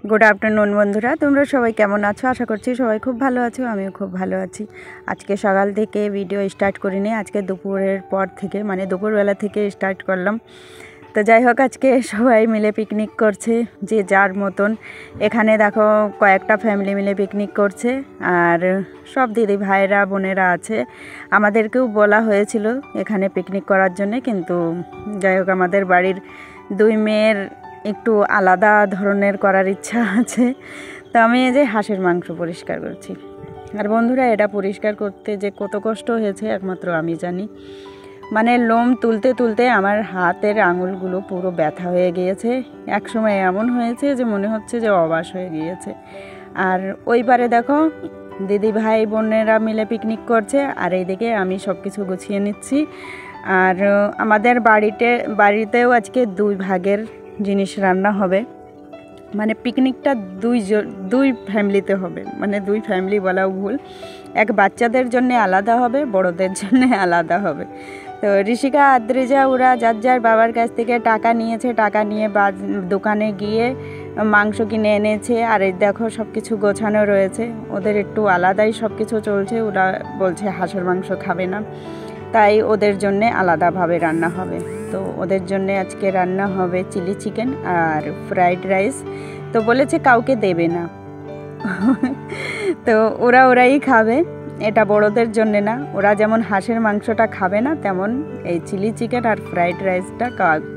Good afternoon बंधुरा तुम्हारा सबाई केमन आछो आशा करछि सबाई खूब भालो आछो आमिओ खूब भालो आछि। आज के सकाल थेके भिडियो स्टार्ट करिनि आज के दुपुरेर पर थेके माने दुपुरबेला थेके स्टार्ट करलाम। तो যাই হোক আজকে সবাই মিলে পিকনিক করছে যে যার মতন। এখানে দেখো কয়েকটা ফ্যামিলি মিলে পিকনিক করছে আর সব দিদি ভাইরা বোনেরা আছে। আমাদেরকেও বলা হয়েছিল এখানে পিকনিক করার জন্য, কিন্তু যাই হোক আমাদের বাড়ির দুই মেয়ের একটু আলাদা ধরনের করার ইচ্ছা আছে। তো আমি এই যে হাঁসের মাংস পরিষ্কার করছি। আর বন্ধুরা এটা পরিষ্কার করতে যে কত কষ্ট হয়েছে একমাত্র আমি জানি। মানে লোম তুলতে তুলতে আমার হাতের আঙুলগুলো পুরো ব্যথা হয়ে গিয়েছে। এক সময় এমন হয়েছে যে মনে হচ্ছে যে অবাস হয়ে গিয়েছে। আর ওইবারে দেখো দিদি ভাই বোনেরা মিলে পিকনিক করছে আর এইদিকে আমি সব কিছু গুছিয়ে নিচ্ছি। আর আমাদের বাড়িতেও আজকে দুই ভাগের জিনিস রান্না হবে। মানে পিকনিকটা দুই ফ্যামিলিতে হবে, মানে দুই ফ্যামিলি বলাও ভুল। এক বাচ্চাদের জন্য আলাদা হবে, বড়দের জন্য আলাদা হবে। তো ঋষিকা আদ্রিজা ওরা যার যার বাবার কাছ থেকে টাকা নিয়েছে, টাকা নিয়ে দোকানে গিয়ে মাংস কিনে এনেছে। আর এই দেখো সব কিছু গোছানো রয়েছে, ওদের একটু আলাদাই সব কিছু চলছে। ওরা বলছে হাঁসের মাংস খাবে না, তাই ওদের জন্যে আলাদাভাবে রান্না হবে। তো ওদের জন্য আজকে রান্না হবে চিলি চিকেন আর ফ্রাইড রাইস। তো বলেছে কাউকে দেবে না। তো ওরাই খাবে, এটা বড়দের জন্য না। ওরা যেমন হাঁসের মাংসটা খাবে না, তেমন এই চিলি চিকেন আর ফ্রাইড রাইসটা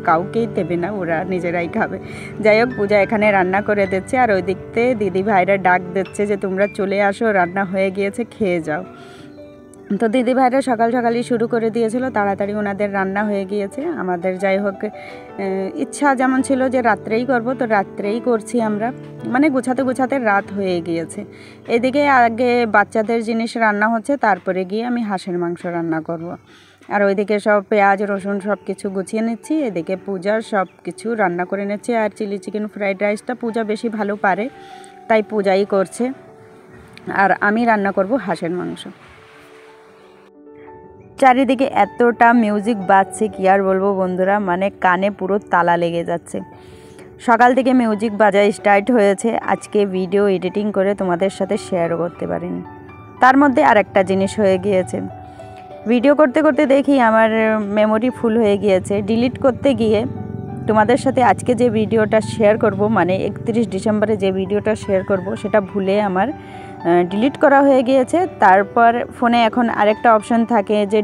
কাউকেই দেবে না, ওরা নিজেরাই খাবে। যাই হোক পূজা এখানে রান্না করে দিচ্ছে আর ওই দিকতে দিদি ভাইরা ডাক দিচ্ছে যে তোমরা চলে আসো, রান্না হয়ে গিয়েছে, খেয়ে যাও। তো দিদি ভাইরা সকাল সকালই শুরু করে দিয়েছিল, তাড়াতাড়ি ওনাদের রান্না হয়ে গিয়েছে। আমাদের যাই হোক ইচ্ছা যেমন ছিল যে রাত্রেই করব, তো রাত্রেই করছি আমরা। মানে গুছাতে গুছাতে রাত হয়ে গিয়েছে। এদিকে আগে বাচ্চাদের জিনিস রান্না হচ্ছে, তারপরে গিয়ে আমি হাঁসের মাংস রান্না করব। আর ওইদিকে সব পেঁয়াজ রসুন সব কিছু গুছিয়ে নিচ্ছি। এদিকে পূজার সব কিছু রান্না করে নিচ্ছি। আর চিলি চিকেন ফ্রাইড রাইসটা পূজা বেশি ভালো পারে, তাই পূজাই করছে। আর আমি রান্না করব হাঁসের মাংস। চারিদিকে এতটা মিউজিক বাজছে কি আর বলবো বন্ধুরা, মানে কানে পুরো তালা লেগে যাচ্ছে। সকাল থেকে মিউজিক বাজা স্টার্ট হয়েছে, আজকে ভিডিও এডিটিং করে তোমাদের সাথে শেয়ারও করতে পারিনি। তার মধ্যে আর একটা জিনিস হয়ে গিয়েছে, ভিডিও করতে করতে দেখি আমার মেমোরি ফুল হয়ে গিয়েছে। ডিলিট করতে গিয়ে তোমাদের সাথে আজকে যে ভিডিওটা শেয়ার করব, মানে 31 ডিসেম্বরে যে ভিডিওটা শেয়ার করব, সেটা ভুলে আমার ডিলিট করা হয়ে গিয়েছে। তারপর ফোনে এখন আরেকটা অপশন থাকে যে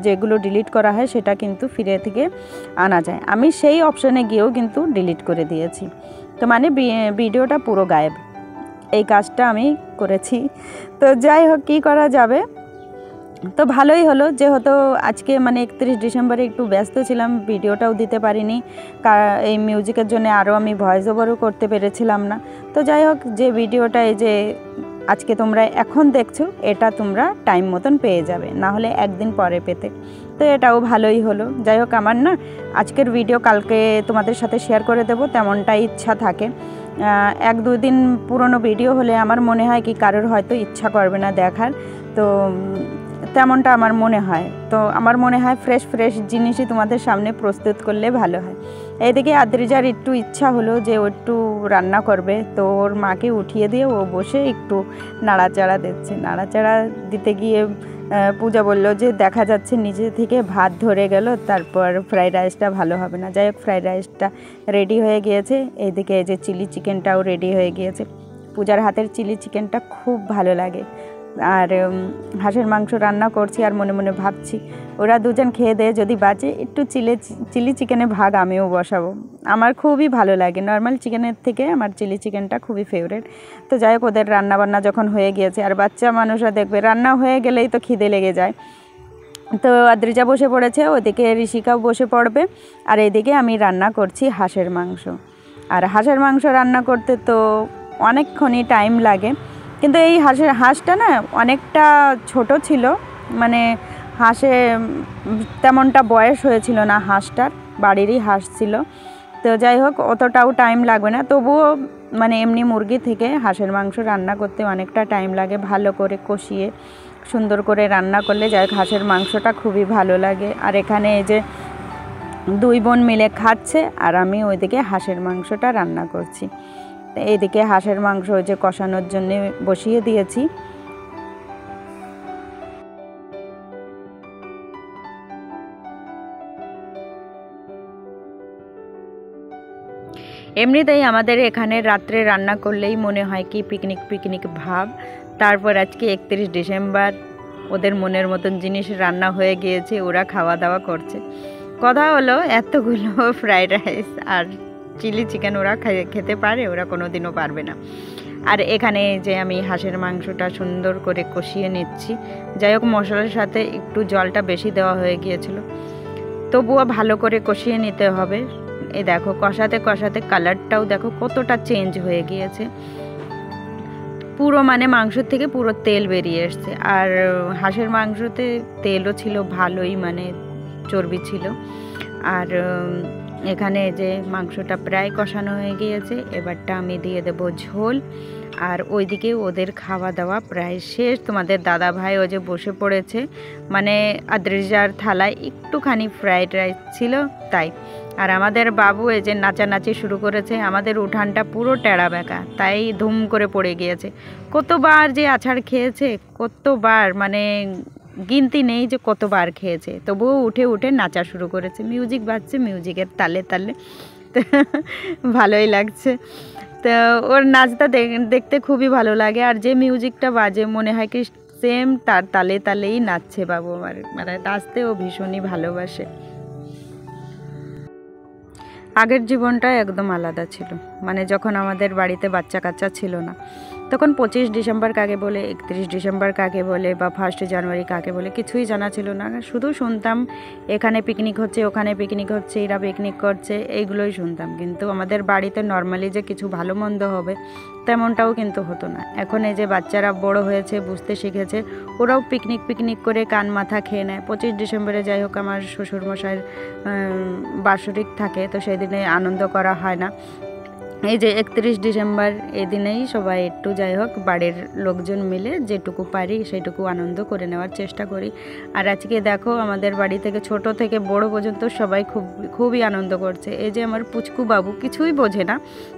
যেগুলো ডিলিট করা হয় সেটা কিন্তু ফিরে থেকে আনা যায়। আমি সেই অপশানে গিয়েও কিন্তু ডিলিট করে দিয়েছি। তো মানে ভিডিওটা পুরো গায়েব। এই কাজটা আমি করেছি। তো যাই হোক কী করা যাবে, তো ভালোই হলো। যেহেতু আজকে মানে 31 ডিসেম্বরে একটু ব্যস্ত ছিলাম, ভিডিওটাও দিতে পারিনি। এই মিউজিকের জন্য আরও আমি ভয়েস ওভারও করতে পেরেছিলাম না। তো যাই হোক যে ভিডিওটা এই যে আজকে তোমরা এখন দেখছো, এটা তোমরা টাইম মতন পেয়ে যাবে, না হলে একদিন পরে পেতে। তো এটাও ভালোই হলো। যাই হোক আমার না আজকের ভিডিও কালকে তোমাদের সাথে শেয়ার করে দেবো, তেমনটাই ইচ্ছা থাকে। 1-2 দিন পুরনো ভিডিও হলে আমার মনে হয় কি কারোর হয়তো ইচ্ছা করবে না দেখার, তো তেমনটা আমার মনে হয়। তো আমার মনে হয় ফ্রেশ জিনিসই তোমাদের সামনে প্রস্তুত করলে ভালো হয়। এইদিকে আদ্রিজার একটু ইচ্ছা হলো যে ও একটু রান্না করবে, তো ওর মাকে উঠিয়ে দিয়ে ও বসে একটু নাড়াচাড়া দিচ্ছে। নাড়াচাড়া দিতে গিয়ে পূজা বলল যে দেখা যাচ্ছে নিচে থেকে ভাত ধরে গেল, তারপর ফ্রাইড রাইসটা ভালো হবে না। যাই হোক ফ্রাইড রাইসটা রেডি হয়ে গিয়েছে। এইদিকে এই যে চিলি চিকেনটাও রেডি হয়ে গিয়েছে। পূজার হাতের চিলি চিকেনটা খুব ভালো লাগে। আর হাঁসের মাংস রান্না করছি আর মনে মনে ভাবছি ওরা দুজন খেয়ে দেয়, যদি বাঁচে একটু চিলি চিকেনে ভাগ আমিও বসাবো। আমার খুবই ভালো লাগে, নর্মাল চিকেনের থেকে আমার চিলি চিকেনটা খুবই ফেভারিট। তো যাই হোক ওদের রান্নাবান্না যখন হয়ে গিয়েছে, আর বাচ্চা মানুষরা দেখবে রান্না হয়ে গেলেই তো খিদে লেগে যায়। তো আদ্রিজা বসে পড়েছে, ওদিকে ঋষিকাও বসে পড়বে। আর এদিকে আমি রান্না করছি হাঁসের মাংস। আর হাঁসের মাংস রান্না করতে তো অনেকক্ষণই টাইম লাগে, কিন্তু এই হাঁসটা না অনেকটা ছোট ছিল, মানে হাঁসে তেমনটা বয়স হয়েছিল না হাঁসটার, বাড়িরই হাঁস ছিল। তো যাই হোক অতটাও টাইম লাগবে না, তবুও মানে এমনি মুরগি থেকে হাঁসের মাংস রান্না করতে অনেকটা টাইম লাগে। ভালো করে কষিয়ে সুন্দর করে রান্না করলে যাই হোক হাঁসের মাংসটা খুবই ভালো লাগে। আর এখানে এই যে দুই বোন মিলে খাচ্ছে আর আমি ওইদিকে হাঁসের মাংসটা রান্না করছি। এদিকে হাঁসের মাংস যে কষানোর জন্য বসিয়ে দিয়েছি। এমনিতেই আমাদের এখানে রাত্রে রান্না করলেই মনে হয় কি পিকনিক পিকনিক ভাব। তারপর আজকে 31 ডিসেম্বর, ওদের মনের মতন জিনিস রান্না হয়ে গিয়েছে, ওরা খাওয়া দাওয়া করছে। কথা হলো এতগুলো ফ্রাইড রাইস আর চিলি চিকেন ওরা খেতে পারে? ওরা কোনো দিনও পারবে না। আর এখানে যে আমি হাঁসের মাংসটা সুন্দর করে কষিয়ে নিচ্ছি। যাই হোক, মশলার সাথে একটু জলটা বেশি দেওয়া হয়ে গিয়েছিল, তবুও ভালো করে কষিয়ে নিতে হবে। এই দেখো কষাতে কষাতে কালারটাও দেখো কতটা চেঞ্জ হয়ে গিয়েছে, পুরো মানে মাংসের থেকে পুরো তেল বেরিয়ে এসছে। আর হাঁসের মাংসতে তেলও ছিল ভালোই, মানে চর্বি ছিল। আর এখানে যে মাংসটা প্রায় কষানো হয়ে গিয়েছে, এবারটা আমি দিয়ে দেবো ঝোল। আর ওইদিকে ওদের খাওয়া দাওয়া প্রায় শেষ। তোমাদের দাদা ভাই ও যে বসে পড়েছে, মানে আদ্রিজার থালায় একটুখানি ফ্রাইড রাইস ছিল তাই। আর আমাদের বাবু এই যে নাচানাচি শুরু করেছে। আমাদের উঠানটা পুরো টেরা বেঁকা, তাই ধুম করে পড়ে গিয়েছে। কতবার যে আছাড় খেয়েছে, কতবার, মানে গিনতি নেই যে কতবার খেয়েছে, তবুও উঠে উঠে নাচা শুরু করেছে। মিউজিক বাজছে, মিউজিকের তালে তালে ভালোই লাগছে। তো ওর নাচটা দেখতে খুবই ভালো লাগে। আর যে মিউজিকটা বাজে মনে হয় কি সেম তার তালে তালেই নাচছে বাবু আমার, মানে নাচতে ও ভীষণই ভালোবাসে। আগের জীবনটা একদম আলাদা ছিল, মানে যখন আমাদের বাড়িতে বাচ্চা কাচ্চা ছিল না, তখন 25 ডিসেম্বর কাকে বলে, 31 ডিসেম্বর কাকে বলে, বা 1 জানুয়ারি কাকে বলে কিছুই জানা ছিল না। শুধু শুনতাম এখানে পিকনিক হচ্ছে, ওখানে পিকনিক হচ্ছে, এরা পিকনিক করছে, এইগুলোই শুনতাম। কিন্তু আমাদের বাড়িতে নর্মালি যে কিছু ভালো মন্দ হবে তেমনটাও কিন্তু হতো না। এখন এই যে বাচ্চারা বড় হয়েছে, বুঝতে শিখেছে, ওরাও পিকনিক পিকনিক করে কান মাথা খেয়ে নেয়। 25 ডিসেম্বরে যাই হোক আমার শ্বশুরমশাইয়ের বার্ষিক থাকে, তো সেই দিনে আনন্দ করা হয় না। এই যে 31 ডিসেম্বর এই দিনেই সবাই একটু যাই হোক বাড়ির লোকজন মিলে যেটুকু পারি সেইটুকু আনন্দ করে নেওয়ার চেষ্টা করি। আর আজকে দেখো আমাদের বাড়ি থেকে ছোট থেকে বড় পর্যন্ত সবাই খুবই আনন্দ করছে। এই যে আমার পুচকু বাবু কিছুই বোঝে না,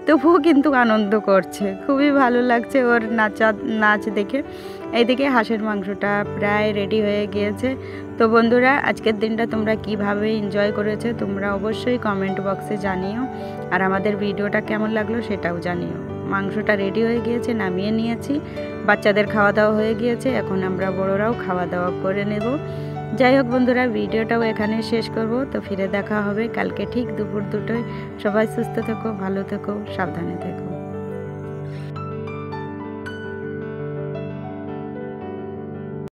তবুও কিন্তু আনন্দ করছে, খুবই ভালো লাগছে ওর নাচ দেখে। এইদিকে হাঁসের মাংসটা প্রায় রেডি হয়ে গিয়েছে। তো বন্ধুরা, আজকের দিনটা তোমরা কিভাবে এনজয় করেছো তোমরা অবশ্যই কমেন্ট বক্সে জানিও। আর আমাদের ভিডিওটা কেমন লাগলো সেটাও জানিও। মাংসটা রেডি হয়ে গিয়েছে, নামিয়ে নিয়েছি, বাচ্চাদের খাওয়া দাওয়া হয়ে গিয়েছে, এখন আমরা বড়রাও খাওয়া দাওয়া করে নেব। যাই হোক বন্ধুরা, ভিডিওটাও এখানে শেষ করব। তো ফিরে দেখা হবে কালকে ঠিক দুপুর 2টায়। সবাই সুস্থ থেকো, ভালো থেকো, সাবধানে থেকো।